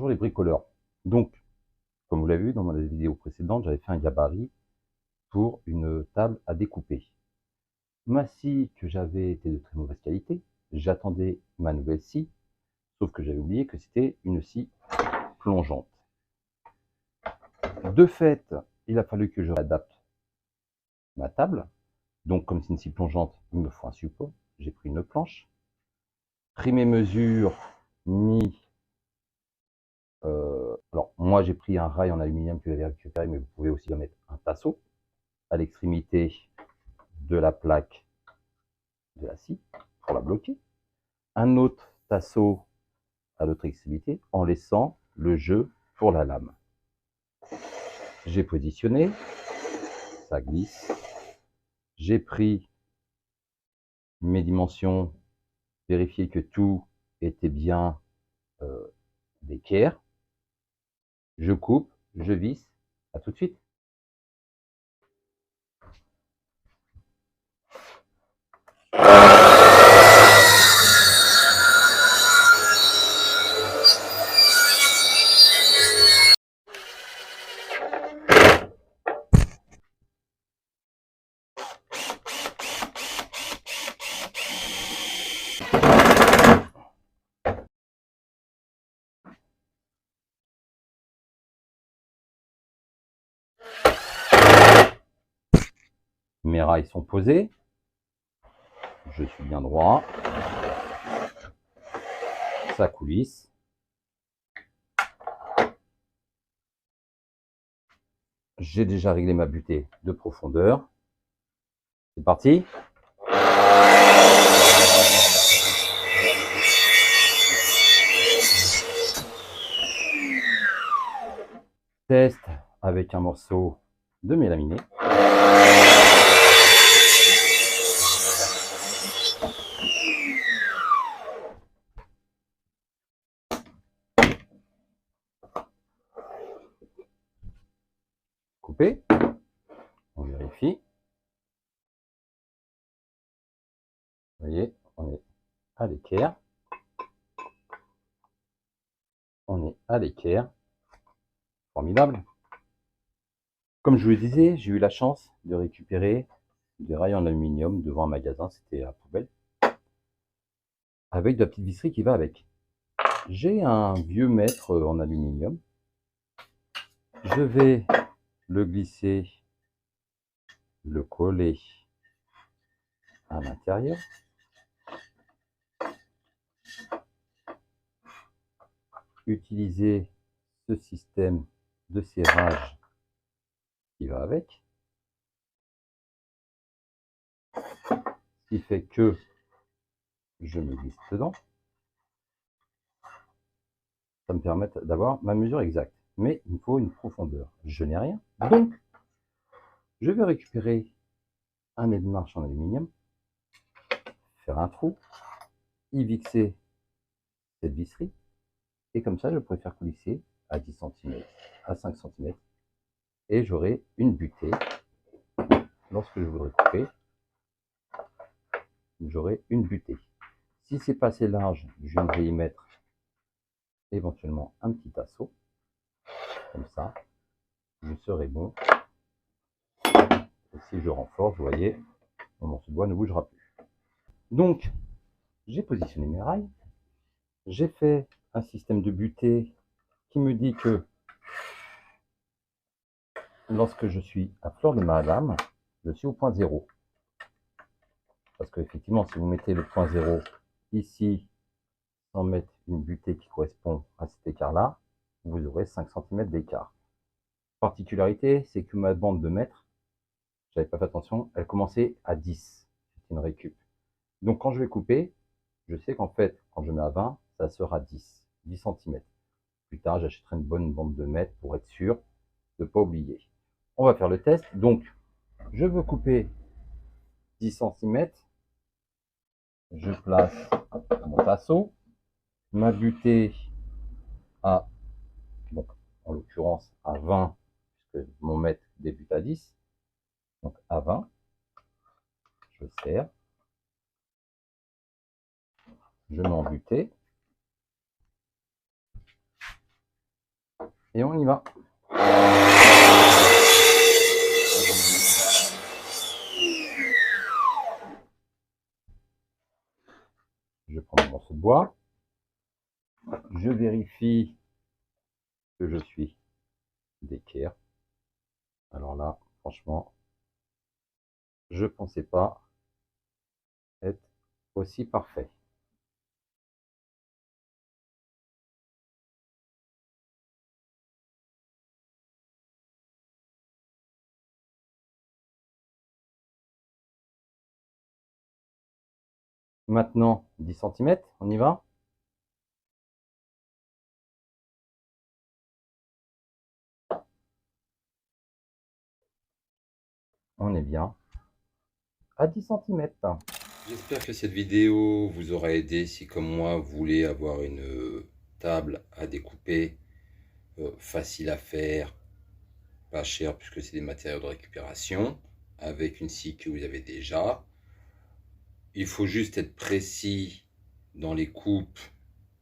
Bonjour les bricoleurs. Donc, comme vous l'avez vu dans ma vidéo précédente, j'avais fait un gabarit pour une table à découper. Ma scie que j'avais était de très mauvaise qualité. J'attendais ma nouvelle scie, sauf que j'avais oublié que c'était une scie plongeante. De fait, il a fallu que je réadapte ma table. Donc, comme c'est une scie plongeante, il me faut un support. J'ai pris une planche, pris mes mesures, mis... alors, moi, j'ai pris un rail en aluminium que j'avais récupéré, mais vous pouvez aussi en mettre un tasseau à l'extrémité de la plaque de la scie pour la bloquer. Un autre tasseau à l'autre extrémité en laissant le jeu pour la lame. J'ai positionné, ça glisse. J'ai pris mes dimensions, vérifié que tout était bien d'équerre. Je coupe, je visse. À tout de suite. Mes rails sont posés. Je suis bien droit. Ça coulisse. J'ai déjà réglé ma butée de profondeur. C'est parti. Test avec un morceau de mélaminé. Coupé. On vérifie. Vous voyez, on est à l'équerre. On est à l'équerre. Formidable. Comme je vous le disais, j'ai eu la chance de récupérer des rails en aluminium devant un magasin, c'était à la poubelle, avec de la petite visserie qui va avec. J'ai un vieux mètre en aluminium. Je vais le glisser, le coller à l'intérieur. Utiliser ce système de serrage qui va avec. Ce qui fait que je me glisse dedans. Ça me permet d'avoir ma mesure exacte. Mais il me faut une profondeur. Je n'ai rien. Donc, je vais récupérer un aide-marche en aluminium, faire un trou, y fixer cette visserie, et comme ça, je pourrais faire coulisser à 10 cm, à 5 cm, et j'aurai une butée. Lorsque je voudrais couper, j'aurai une butée. Si c'est pas assez large, je viendrai y mettre éventuellement un petit tasseau, comme ça, je serai bon. Et si je renforce, vous voyez, mon morceau de bois ne bougera plus. Donc, j'ai positionné mes rails, j'ai fait un système de butée qui me dit que lorsque je suis à fleur de ma lame, je suis au point 0. Parce qu'effectivement, si vous mettez le point 0 ici, sans mettre une butée qui correspond à cet écart-là, vous aurez 5 cm d'écart. Particularité, c'est que ma bande de mètre, j'avais pas fait attention, elle commençait à 10. C'est une récup. Donc quand je vais couper, je sais qu'en fait, quand je mets à 20, ça sera 10 cm. Plus tard, j'achèterai une bonne bande de mètre pour être sûr de ne pas oublier. On va faire le test. Donc, je veux couper 10 cm. Je place mon tasseau, ma butée à, donc, en l'occurrence à 20, puisque mon mètre débute à 10. Donc à 20, je serre, je mets en butée. Et on y va. Je prends mon morceau de bois. Je vérifie que je suis d'équerre. Alors là, franchement, je pensais pas être aussi parfait. Maintenant, 10 cm, on y va. On est bien à 10 cm. J'espère que cette vidéo vous aura aidé si, comme moi, vous voulez avoir une table à découper, facile à faire, pas cher puisque c'est des matériaux de récupération, avec une scie que vous avez déjà. Il faut juste être précis dans les coupes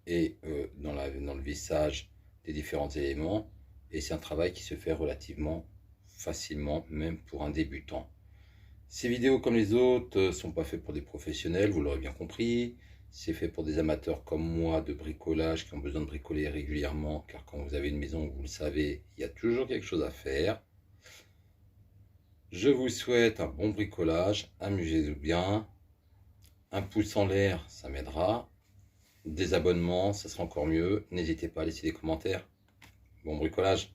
et dans le vissage des différents éléments. Et c'est un travail qui se fait relativement facilement, même pour un débutant. Ces vidéos, comme les autres, sont pas faites pour des professionnels, vous l'aurez bien compris. C'est fait pour des amateurs comme moi de bricolage qui ont besoin de bricoler régulièrement, car quand vous avez une maison, vous le savez, il y a toujours quelque chose à faire. Je vous souhaite un bon bricolage, amusez-vous bien. Un pouce en l'air, ça m'aidera. Des abonnements, ça sera encore mieux. N'hésitez pas à laisser des commentaires. Bon bricolage!